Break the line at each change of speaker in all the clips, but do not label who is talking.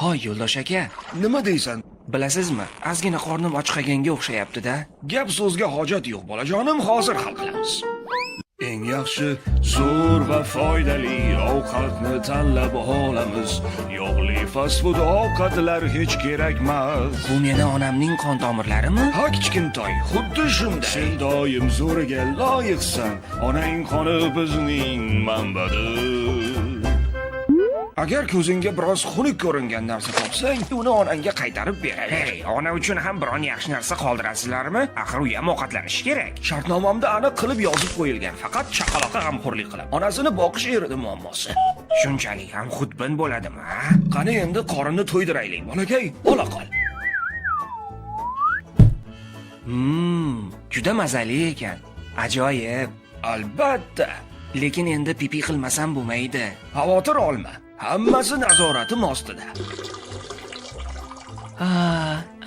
Hoy Yo'ldosh aka,
Nima deysan?
bilasizmi, ozgina qornim ochqaganga o'xshayapti-da.
Gap so'zga hojat yo'q, bolajonim, hozir hal qilamiz. Eng yaxshi, zo'r va foydali ovqatni tanlab olamiz. Yog'li fast food ovqatlar hech kerakmas.
Bu meni onamning qon tomirlarimi?
Ha kichkintoy, xuddi shunday. Sen doim zo'riga loyiqsan. Onang qoni bizning manbadir. Agar ko'zingga biroz xunuk ko'ringan narsa topsang, uni onangga qaytarib beraver.
Hey, ona uchun ham biron yaxshi narsa qoldirasizlarmi? Axir u ham ovqatlanish kerak.
Shartnomamda aniq qilib yozib qo'yilgan. Faqat chaqaloqqa g'amxo'rlik qilib. Onasini boqish eridi muammosi.
Shunchalik ham xudbin bo'ladimi, ha?
Qani endi qorinni to'ydiraylik, bolakay. Ola qol.
Juda mazali ekan. Ajoyib.
Albatta.
Lekin endi pipi qilmasam bo'lmaydi.
Xavotir olma. Hammasi nazoratim ostida.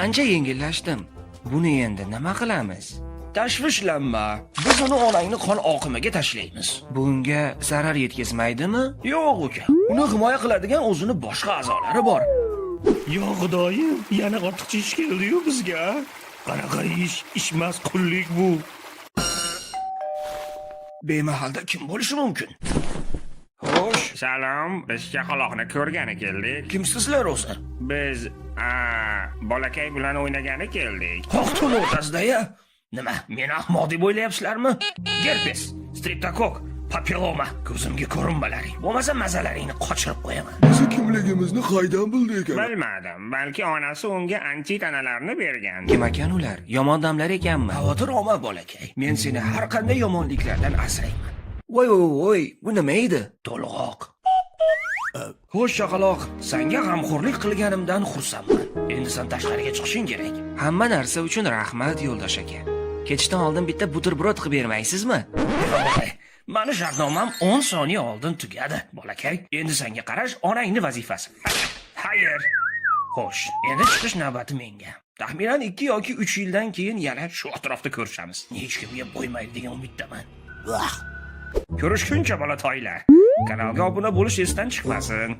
Ancha yengillashdim. Buni endi nima qilamiz?
Tashvishlanma. Biz uni onangni qon oqimiga tashlaymiz.
Bunga zarar yetkazmaydimi?
Yo'q uka. Uni himoya qiladigan o'zini boshqa a'zolari bor.
Yo xudoyim, yana ortiqcha ish keldi-yu bizga. Qanaqa ish emas, qullik bu.
Bemahalda kim bo'lishi mumkin? Xo'sh,
Salom, biz chaqaloqni ko'rgani keldik.
kimsizlar o'zi?
Biz bolakay bilan o'ynagani keldik.
Qo'qtun o'rtasida-ya. Nima, meni ahmoq deb o'ylayapsizlarmi? Gerpes, streptokok, papilloma, ko'zimga ko'rinmalaring. Bo'lmasa mazalaringni qochirib qo'yaman.
Biz kimligimizni qaydan bildi ekan?
Bilmadim, balki onasi unga antitanalarni bergan.
Kim ekan ular? Yomon damlar ekanmi?
Xavotir olma bolakay. Men seni har qanday yomonliklardan asrayman. Voy, bu nima edi? To'lg'oq. Xo'sh chaqaloq, senga g'amxo'rlik qilganimdan xursandman. Endi sen tashqariga chiqishing kerak.
Hamma narsa uchun rahmat Yo'ldosh aka. Ketishdan oldin bitta buterbrod qilib bermaysizmi?
Mani shartnomam 10 soniya oldin tugadi, bolakay. Endi senga qarash onangning vazifasi. Xayr. Xo'sh, endi chiqish navbati menga. Taxminan 2 yoki 3 yildan keyin yana shu atrofda ko'rishamiz. Hech kimga qo'ymaydi degan umiddaman.
Ko'rishguncha bolatoylar. Kanalga obuna bo'lish esdan chiqmasin.